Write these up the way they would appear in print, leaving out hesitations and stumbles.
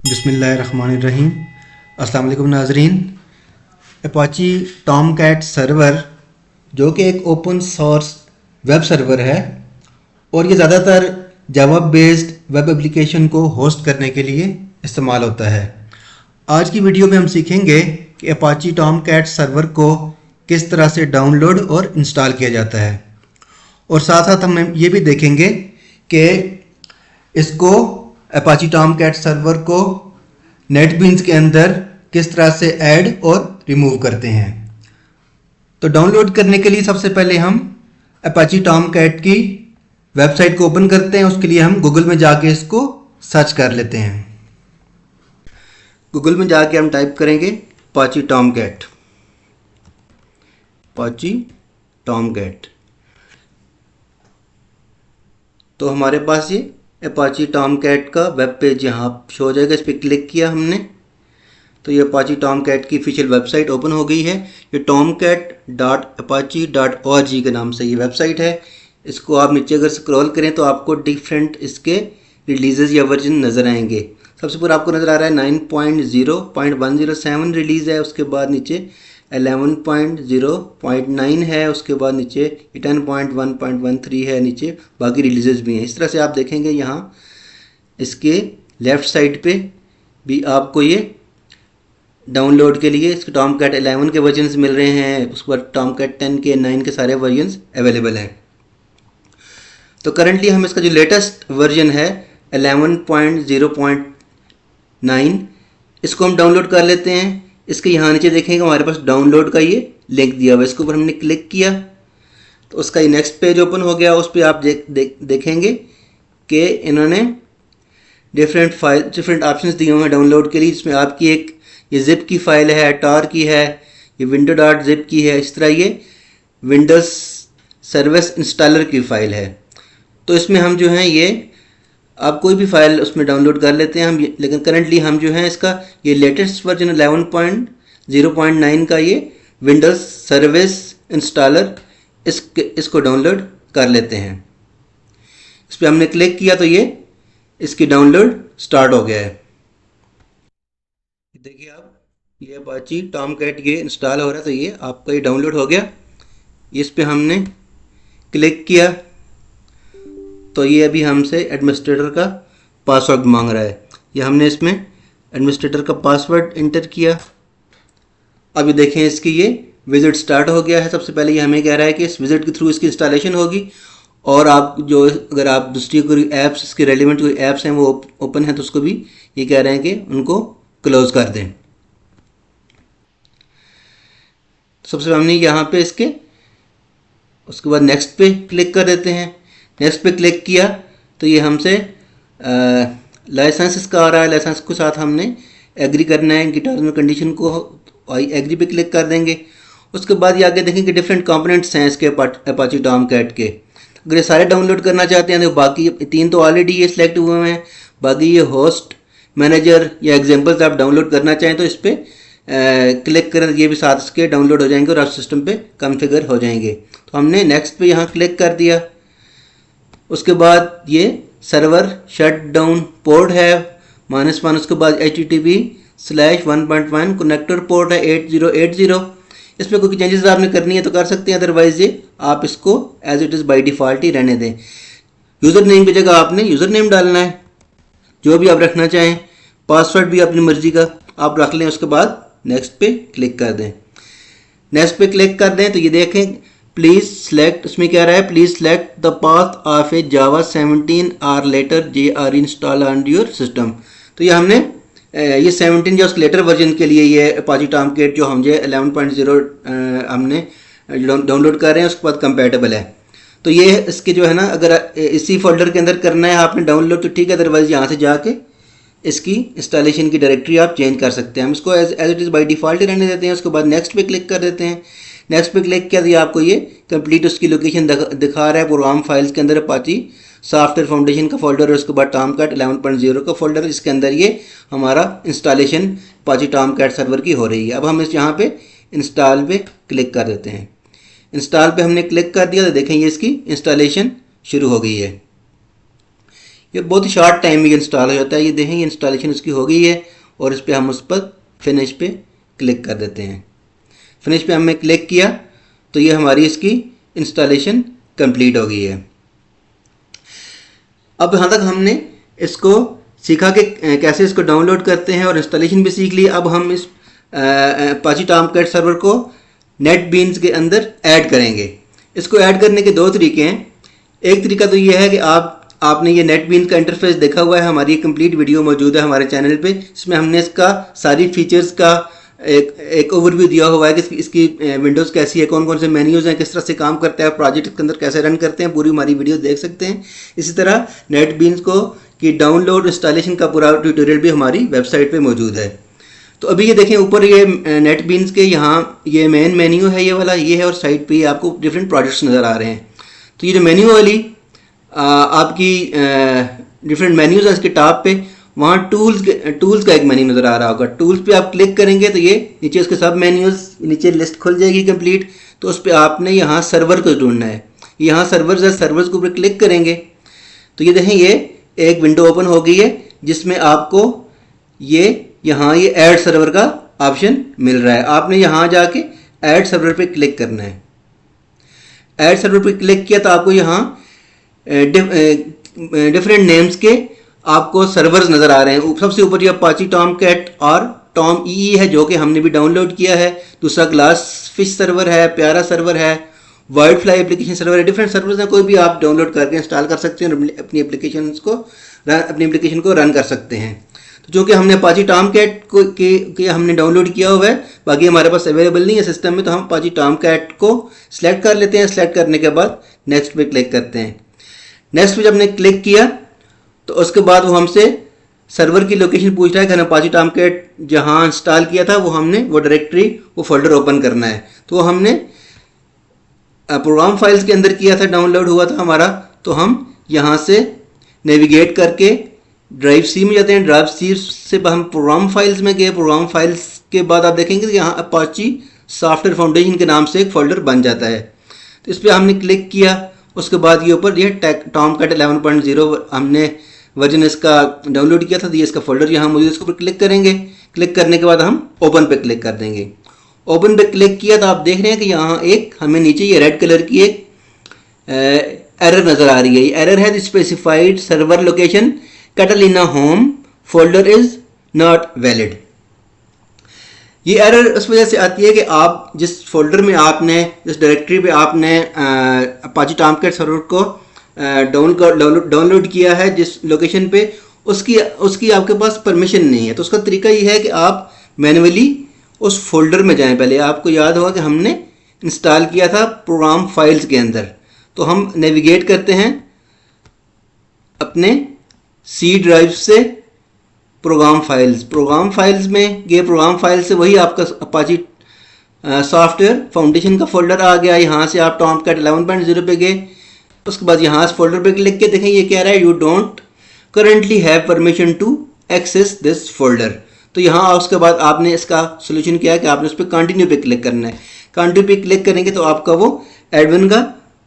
बिस्मिल्लाहिर्रहमानिर्रहीम। अस्सलाम वालेकुम नाजरीन। अपाची टॉमकैट सर्वर जो कि एक ओपन सोर्स वेब सर्वर है और ये ज़्यादातर जावा बेस्ड वेब एप्लीकेशन को होस्ट करने के लिए इस्तेमाल होता है। आज की वीडियो में हम सीखेंगे कि अपाची टॉमकैट सर्वर को किस तरह से डाउनलोड और इंस्टॉल किया जाता है और साथ साथ हम ये भी देखेंगे कि इसको अपाची टॉमकैट सर्वर को नेटबीन्स के अंदर किस तरह से ऐड और रिमूव करते हैं। तो डाउनलोड करने के लिए सबसे पहले हम अपाची टॉमकैट की वेबसाइट को ओपन करते हैं। उसके लिए हम गूगल में जाके इसको सर्च कर लेते हैं। गूगल में जाके हम टाइप करेंगे अपाची टॉमकैट, अपाची टॉमकैट। तो हमारे पास ये अपाची टॉमकैट का वेब पेज यहाँ शो हो जाएगा। इस पर क्लिक किया हमने तो ये अपाची टॉमकैट की ऑफिशियल वेबसाइट ओपन हो गई है। ये tomcat.apache.org के नाम से ये वेबसाइट है। इसको आप नीचे अगर स्क्रॉल करें तो आपको डिफरेंट इसके रिलीजेस या वर्जन नज़र आएंगे। सबसे ऊपर आपको नज़र आ रहा है 9.0.107 रिलीज़ है, उसके बाद नीचे 11.0.9 है, उसके बाद नीचे 10.1.13 है, नीचे बाकी रिलीजेस भी हैं। इस तरह से आप देखेंगे यहाँ इसके लेफ़्ट साइड पे भी आपको ये डाउनलोड के लिए इसके टॉमकैट 11 के वर्जन्स मिल रहे हैं। उसके बाद टॉमकैट 10 के 9 के सारे वर्जन्स अवेलेबल हैं। तो करंटली हम इसका जो लेटेस्ट वर्जन है 11.0.9 इसको हम डाउनलोड कर लेते हैं। इसके यहाँ नीचे देखेंगे हमारे पास डाउनलोड का ये लिंक दिया हुआ है। इसके ऊपर हमने क्लिक किया तो उसका ये नेक्स्ट पेज ओपन हो गया। उस पर आप देखेंगे कि इन्होंने डिफरेंट ऑप्शंस दिए हुए हैं डाउनलोड के लिए। इसमें आपकी एक ये जिप की फ़ाइल है, टार की है, ये विंडो डॉट जिप की है, इस तरह ये विंडोज़ सर्विस इंस्टॉलर की फ़ाइल है। तो इसमें हम जो हैं ये आप कोई भी फाइल उसमें डाउनलोड कर लेते हैं हम, लेकिन करंटली हम जो है इसका ये लेटेस्ट वर्जन 11.0.9 का ये विंडोज़ सर्विस इंस्टॉलर इसको डाउनलोड कर लेते हैं। इस पर हमने क्लिक किया तो ये इसकी डाउनलोड स्टार्ट हो गया है। देखिए आप ये अपाची टॉमकैट ये इंस्टॉल हो रहा है तो ये आपका ये डाउनलोड हो गया। इस पर हमने क्लिक किया तो ये अभी हमसे एडमिनिस्ट्रेटर का पासवर्ड मांग रहा है। ये हमने इसमें एडमिनिस्ट्रेटर का पासवर्ड इंटर किया। अभी देखें इसकी ये विजिट स्टार्ट हो गया है। सबसे पहले ये हमें कह रहा है कि इस विजिट के थ्रू इसकी इंस्टॉलेशन होगी और आप जो अगर आप दूसरी कोई ऐप्स इसके रेलिवेंट कोई ऐप्स हैं वो ओपन है तो उसको भी ये कह रहे हैं कि उनको क्लोज कर दें। सबसे पहले हमने यहाँ पे इसके उसके बाद नेक्स्ट पे क्लिक कर देते हैं। नेक्स्ट पे क्लिक किया तो ये हमसे लाइसेंस इसका आ रहा है। लाइसेंस के साथ हमने एग्री करना है इनकी टर्म्स एंड कंडीशन को। एग्री पे क्लिक कर देंगे। उसके बाद ये आगे देखेंगे डिफरेंट कंपोनेंट्स हैं इसके अपाची टॉमकैट के। अगर ये सारे डाउनलोड करना चाहते हैं तो बाकी 3 तो ऑलरेडी ये सिलेक्ट हुए हैं। बाकी ये होस्ट मैनेजर या एग्जाम्पल्स आप डाउनलोड करना चाहें तो इस पर क्लिक करें, ये भी साथ इसके डाउनलोड हो जाएंगे और आप सिस्टम पे कॉन्फ़िगर हो जाएंगे। तो हमने नेक्स्ट पे यहाँ क्लिक कर दिया। उसके बाद ये सर्वर शट डाउन पोर्ट है -1। उसके बाद HTTP/1.1 कनेक्टर पोर्ट है 8080। इसमें कोई चेंजेस आपने करनी है तो कर सकते हैं, अदरवाइज ये आप इसको as it is by default ही रहने दें। यूज़र नेम की जगह आपने यूज़र नेम डालना है जो भी आप रखना चाहें। पासवर्ड भी अपनी मर्ज़ी का आप रख लें। उसके बाद नेक्स्ट पे क्लिक कर दें। नेक्स्ट पे क्लिक कर दें तो ये देखें प्लीज़ सेलेक्ट, उसमें क्या रहा है please select the path of a Java 17 और later JR install on your system. तो ये हमने ये 17 जो लेटर वर्जन के लिए ये अपाची टॉमकैट जो हम 11.0 हमने डाउनलोड कर रहे हैं उसके बाद कंपैटिबल है। तो ये इसके जो है ना अगर इसी फोल्डर के अंदर करना है आपने डाउनलोड तो ठीक है, अदरवाइज यहाँ से जाके इसकी इंस्टॉलेशन की डायरेक्टरी आप चेंज कर सकते हैं। हम इसको as it is by default ही रहने देते हैं। उसके बाद नेक्स्ट पे क्लिक कर देते हैं। नेक्स्ट पे क्लिक किया तो ये आपको ये कंप्लीट उसकी लोकेशन दिखा रहा है। प्रोग्राम फाइल्स के अंदर अपाची सॉफ्टवेयर फाउंडेशन का फोल्डर है, उसके बाद टॉमकैट 11.0 का फोल्डर है जिसके अंदर ये हमारा इंस्टॉलेशन अपाची टॉमकैट सर्वर की हो रही है। अब हम इस यहाँ पे इंस्टॉल पे क्लिक कर देते हैं। इंस्टॉल पे हमने क्लिक कर दिया तो देखें ये इसकी इंस्टॉलेशन शुरू हो गई है। ये बहुत ही शॉर्ट टाइम में ये इंस्टॉल हो जाता है। ये देखें ये इंस्टॉलेशन इसकी हो गई है और इस पर हम उस पर फिनिश पे क्लिक कर देते हैं। फिनिश पे हमने क्लिक किया तो ये हमारी इसकी इंस्टॉलेशन कंप्लीट हो गई है। अब यहाँ तक हमने इसको सीखा कि कैसे इसको डाउनलोड करते हैं और इंस्टॉलेशन भी सीख ली। अब हम इस अपाची टॉमकैट सर्वर को नेटबीन्स के अंदर ऐड करेंगे। इसको ऐड करने के दो तरीके हैं। एक तरीका तो ये है कि आपने ये नेटबीन्स का इंटरफेस देखा हुआ है, हमारी कंप्लीट वीडियो मौजूद है हमारे चैनल पे, इसमें हमने इसका सारी फीचर्स का एक ओवरव्यू दिया हुआ है कि इसकी विंडोज़ कैसी है, कौन कौन से मेन्यूज़ हैं, किस तरह से काम करता है, प्रोजेक्ट के अंदर कैसे रन करते हैं, पूरी हमारी वीडियो देख सकते हैं। इसी तरह नेटबीन्स को कि डाउनलोड इंस्टॉलेशन का पूरा ट्यूटोरियल भी हमारी वेबसाइट पे मौजूद है। तो अभी ये देखें ऊपर ये नेटबीन्स के यहाँ ये मेन मेन्यू है, ये वाला ये है, और साइड पे आपको डिफरेंट प्रोजेक्ट्स नज़र आ रहे हैं। तो ये जो मेन्यू वाली आपकी डिफरेंट मेन्यूज़ हैं इसके टॉप पे, वहाँ टूल्स का एक मेन्यू नज़र आ रहा होगा। टूल्स पे आप क्लिक करेंगे तो ये नीचे उसके सब मेन्यूज़ नीचे लिस्ट खुल जाएगी कंप्लीट। तो उस पर आपने यहाँ सर्वर को ढूंढना है। यहाँ सर्वर्स है, सर्वर्स के ऊपर क्लिक करेंगे तो ये देखें ये एक विंडो ओपन हो गई है जिसमें आपको ये यहाँ ये ऐड सर्वर का ऑप्शन मिल रहा है। आपने यहाँ जाके ऐड सर्वर पे क्लिक करना है। ऐड सर्वर पे क्लिक किया तो आपको यहाँ डिफरेंट नेम्स के आपको सर्वर्स नज़र आ रहे हैं। सबसे ऊपर ये अपाची टॉमकैट और टॉम ई है जो कि हमने भी डाउनलोड किया है। दूसरा ग्लास फिश सर्वर है, प्यारा सर्वर है, वाइल्ड फ्लाई एप्लीकेशन सर्वर है। डिफरेंट सर्वर्स हैं, कोई भी आप डाउनलोड करके इंस्टॉल कर सकते हैं और अपनी एप्लीकेशन को रन कर सकते हैं। तो जो कि हमने अपाची टॉमकैट के हमने डाउनलोड किया हुआ है, बाकी हमारे पास अवेलेबल नहीं है सिस्टम में, तो हम अपाची टॉमकैट को सिलेक्ट कर लेते हैं। सिलेक्ट करने के बाद नेक्स्ट पे क्लिक करते हैं। नेक्स्ट पे जब हमने क्लिक किया तो उसके बाद वो हमसे सर्वर की लोकेशन पूछ रहा है कि अपाची टॉमकैट जहाँ इंस्टॉल किया था वो हमने वो डायरेक्टरी वो फोल्डर ओपन करना है। तो वो हमने प्रोग्राम फाइल्स के अंदर किया था, डाउनलोड हुआ था हमारा। तो हम यहाँ से नेविगेट करके ड्राइव सी में जाते हैं। ड्राइव सी से हम प्रोग्राम फाइल्स में गए। प्रोग्राम फाइल्स के बाद आप देखेंगे कि यहाँ अपाची सॉफ्टवेयर फाउंडेशन के नाम से एक फोल्डर बन जाता है। तो इस पर हमने क्लिक किया। उसके बाद ये ऊपर ये टॉमकैट 11.0 हमने वर्जन इसका डाउनलोड किया था, तो ये इसका फोल्डर यहाँ मुझे इसके ऊपर क्लिक करेंगे। क्लिक करने के बाद हम ओपन पे क्लिक कर देंगे। ओपन पे क्लिक किया तो आप देख रहे हैं कि यहाँ एक हमें नीचे ये रेड कलर की एक एरर नज़र आ रही है। ये एरर है specified server location Catalina home folder is not valid. ये एरर उस वजह से आती है कि आप जिस फोल्डर में आपने जिस डायरेक्टरी पे आपने अपाची टॉमकैट सर्वर को डाउनलोड किया है, जिस लोकेशन पे उसकी आपके पास परमिशन नहीं है। तो उसका तरीका ये है कि आप मैन्युअली उस फोल्डर में जाएं। पहले आपको याद होगा कि हमने इंस्टॉल किया था प्रोग्राम फाइल्स के अंदर। तो हम नेविगेट करते हैं अपने सी ड्राइव से प्रोग्राम फाइल्स में गए। प्रोग्राम फाइल से वही आपका अपाची सॉफ्टवेयर फाउंडेशन का फोल्डर आ गया। यहाँ से आप टॉमकैट 11.0 पे गए। उसके बाद यहाँ इस फोल्डर पे क्लिक के देखें ये कह रहा है you don't currently have permission to access this folder. तो यहाँ उसके बाद आपने इसका सोल्यूशन किया है कि आपने उस पर कंटिन्यू पे क्लिक करना है। कंटिन्यू पे क्लिक करेंगे तो आपका वो एडमिन का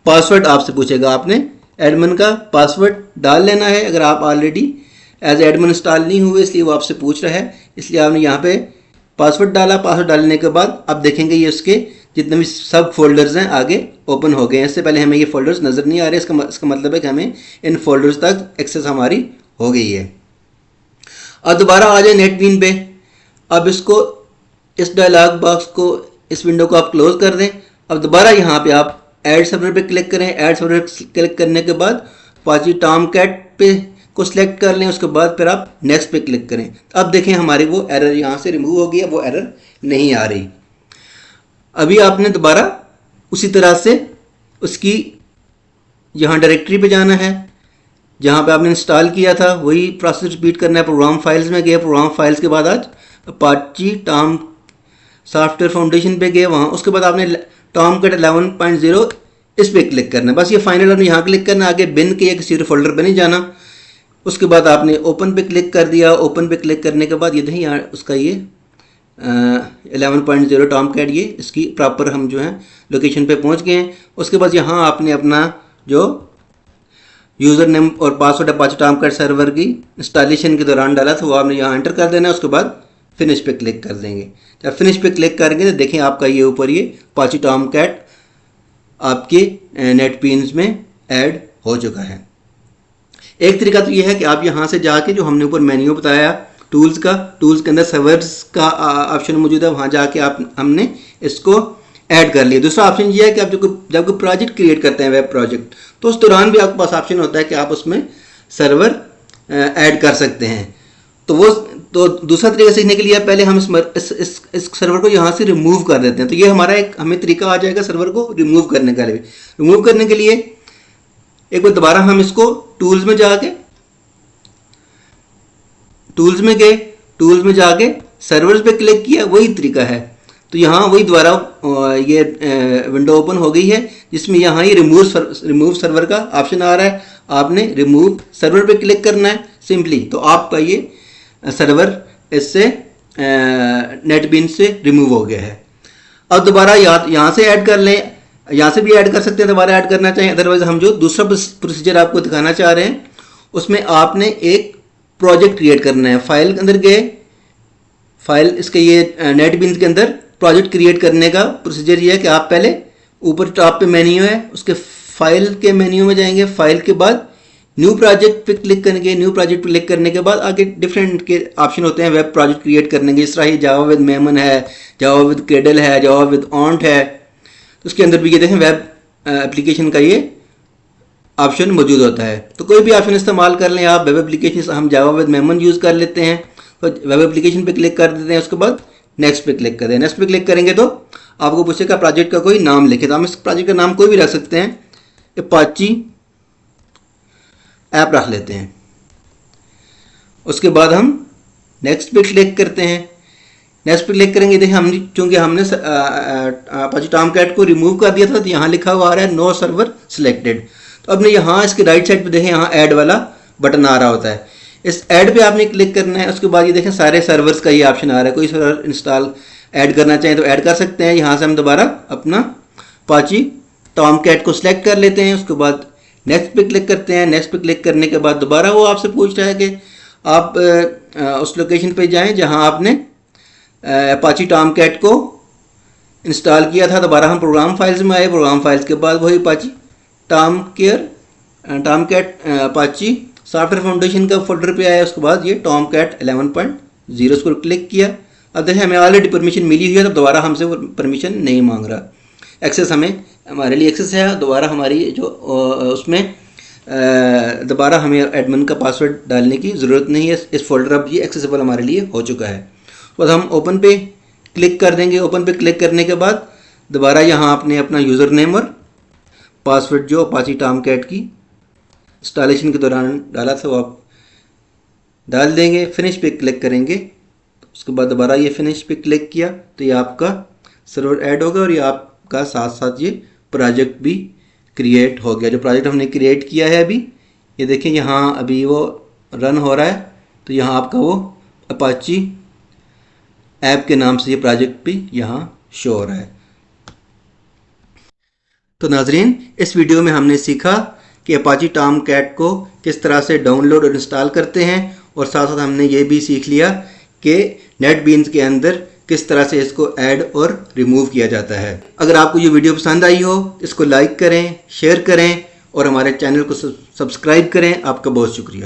पासवर्ड आपसे पूछेगा। आपने एडमिन का पासवर्ड डाल लेना है। अगर आप ऑलरेडी एज एडमिन इंस्टॉल नहीं हुए इसलिए वो आपसे पूछ रहा है, इसलिए आपने यहाँ पे पासवर्ड डाला। पासवर्ड डालने के बाद आप देखेंगे ये उसके जितने भी सब फोल्डर्स हैं आगे ओपन हो गए हैं। इससे पहले हमें ये फोल्डर्स नज़र नहीं आ रहे। इसका मतलब है कि हमें इन फोल्डर्स तक एक्सेस हमारी हो गई है। अब दोबारा आ जाए नेटबीन पे। अब इसको इस डायलॉग बॉक्स को इस विंडो को आप क्लोज कर दें। अब दोबारा यहाँ पे आप ऐड सर्वर पे क्लिक करें। ऐड सर्वर पे क्लिक करने के बाद अपाची टॉमकैट पे को सिलेक्ट कर लें। उसके बाद फिर आप नेक्स्ट पे क्लिक करें। अब देखें हमारी वो एरर यहाँ से रिमूव हो गई, वो एरर नहीं आ रही। अभी आपने दोबारा उसी तरह से उसकी यहाँ डायरेक्टरी पे जाना है जहाँ पे आपने इंस्टॉल किया था, वही प्रोसेस रिपीट करना है। प्रोग्राम फाइल्स में गए। प्रोग्राम फाइल्स के बाद आज अपाची टॉम सॉफ्टवेयर फाउंडेशन पे गए वहाँ। उसके बाद आपने टॉमकैट 11.0 इस पर क्लिक करना है। बस ये फाइनल आपने यहाँ क्लिक करना, आगे बिन के या किसी और फोल्डर पे नहीं जाना। उसके बाद आपने ओपन पे क्लिक कर दिया। ओपन पे क्लिक करने के बाद ये देखिए यहाँ उसका ये 11.0 टॉमकैट ये इसकी प्रॉपर हम जो है लोकेशन पे पहुँच गए हैं। उसके बाद यहाँ आपने अपना जो यूज़र नेम और पासवर्ड अपाची टॉमकैट सर्वर की इंस्टॉलेशन के दौरान डाला था वो आपने यहाँ एंटर कर देना है। उसके बाद फिनिश पे क्लिक कर देंगे। जब फिनिश पे क्लिक करेंगे तो देखें आपका ये ऊपर ये अपाची टॉमकैट आपके नेटबीन्स में ऐड हो चुका है। एक तरीका तो ये है कि आप यहाँ से जाके जो हमने ऊपर मेन्यू बताया टूल्स के अंदर सर्वर्स का ऑप्शन मौजूद है, वहाँ जाके हमने इसको ऐड कर लिया। दूसरा ऑप्शन ये है कि आप जब कोई प्रोजेक्ट क्रिएट करते हैं वेब प्रोजेक्ट, तो उस दौरान भी आपके पास ऑप्शन होता है कि आप उसमें सर्वर ऐड कर सकते हैं। तो दूसरा तरीका सीखने के लिए पहले हम इस सर्वर को यहाँ से रिमूव कर देते हैं। तो ये हमारा एक हमें तरीका आ जाएगा सर्वर को रिमूव करने का। रिमूव करने के लिए एक बार दोबारा हम इसको टूल्स में जाके टूल्स में जाके सर्वर्स पे क्लिक किया, वही तरीका है। तो यहाँ वही दोबारा ये विंडो ओपन हो गई है जिसमें यहाँ ये रिमूव सर्वर का ऑप्शन आ रहा है। आपने रिमूव सर्वर पे क्लिक करना है सिंपली, तो आपका ये सर्वर इससे नेटबीन से रिमूव हो गया है। अब दोबारा यहाँ से ऐड कर लें, यहाँ से भी ऐड कर सकते हैं, दोबारा ऐड करना चाहें। अदरवाइज हम जो दूसरा प्रोसीजर आपको दिखाना चाह रहे हैं उसमें आपने एक प्रोजेक्ट क्रिएट करना है। फाइल के अंदर गए, फाइल इसके ये नेटबीन्स के अंदर प्रोजेक्ट क्रिएट करने का प्रोसीजर ये है कि आप पहले ऊपर टॉप पे मेन्यू है, उसके फाइल के मेन्यू में जाएंगे। फाइल के बाद न्यू प्रोजेक्ट पे क्लिक करेंगे। न्यू प्रोजेक्ट पे क्लिक करने के बाद आगे डिफरेंट के ऑप्शन होते हैं वेब प्रोजेक्ट क्रिएट करने के। जिस तरह ही जावा विद मेमन है, जावा विद क्रेडल है, जावा विद ऑन्ट है, तो उसके अंदर भी ये देखें वेब एप्लीकेशन का ये ऑप्शन मौजूद होता है। तो कोई भी ऑप्शन इस्तेमाल कर लें आप। वेब एप्लीकेशन हम जावा विद मेमन यूज़ कर लेते हैं, तो वेब एप्लीकेशन पे क्लिक कर देते हैं। उसके बाद नेक्स्ट पे क्लिक करें। नेक्स्ट पे क्लिक करेंगे तो आपको पूछेगा प्रोजेक्ट का कोई नाम लिखे, तो हम इस प्रोजेक्ट का नाम कोई भी रख सकते हैं, अपाची ऐप रख लेते हैं। उसके बाद हम नेक्स्ट पे क्लिक करते हैं। नेक्स्ट पे क्लिक करेंगे, देखिए चूंकि हमने अपाची टॉमकैट को रिमूव कर दिया था तो यहाँ लिखा हुआ आ रहा है नो सर्वर सिलेक्टेड। तो अब यहाँ इसके राइट साइड पे देखें यहाँ ऐड वाला बटन आ रहा होता है। इस ऐड पे आपने क्लिक करना है। उसके बाद ये देखें सारे सर्वर्स का ये ऑप्शन आ रहा है। कोई सर्वर इंस्टॉल ऐड करना चाहें तो ऐड कर सकते हैं। यहाँ से हम दोबारा अपना अपाची टॉमकैट को सिलेक्ट कर लेते हैं। उसके बाद नेक्स्ट पे क्लिक करते हैं। नेक्स्ट पे क्लिक करने के बाद दोबारा वो आपसे पूछ रहा है कि आप उस लोकेशन पे जाएं जहां आपने अपाची टॉमकैट को इंस्टॉल किया था। दोबारा हम प्रोग्राम फाइल्स में आए। प्रोग्राम फाइल्स के बाद वही Apache Tomcat Apache software foundation का फोल्डर पे आया। उसके बाद ये टॉमकैट 11.0 पर क्लिक किया। अब देखें हमें ऑलरेडी परमिशन मिली हुई है, तो दोबारा हमसे वो परमिशन नहीं मांग रहा। एक्सेस हमारे लिए एक्सेस है। दोबारा हमारी जो उसमें दोबारा हमें एडमिन का पासवर्ड डालने की ज़रूरत नहीं है। इस फोल्डर अब ये एक्सेसिबल हमारे लिए हो चुका है। तो हम ओपन पे क्लिक कर देंगे। ओपन पे क्लिक करने के बाद दोबारा यहाँ आपने अपना यूज़र नेम और पासवर्ड जो अपाची टॉमकैट की इंस्टॉलेशन के दौरान डाला था वो आप डाल देंगे। फिनिश पे क्लिक करेंगे। उसके बाद दोबारा ये फिनिश पे क्लिक किया तो ये आपका सर्वर ऐड होगा और ये आपका साथ साथ ये प्रोजेक्ट भी क्रिएट हो गया। जो प्रोजेक्ट हमने क्रिएट किया है अभी ये देखें यहाँ अभी वो रन हो रहा है। तो यहाँ आपका वो अपाची ऐप के नाम से ये प्रोजेक्ट भी यहाँ शो हो रहा है। तो नाजरीन, इस वीडियो में हमने सीखा कि अपाची टॉमकैट को किस तरह से डाउनलोड और इंस्टॉल करते हैं, और साथ साथ हमने ये भी सीख लिया कि नेटबीन्स के अंदर किस तरह से इसको ऐड और रिमूव किया जाता है। अगर आपको ये वीडियो पसंद आई हो इसको लाइक करें, शेयर करें और हमारे चैनल को सब्सक्राइब करें। आपका बहुत शुक्रिया।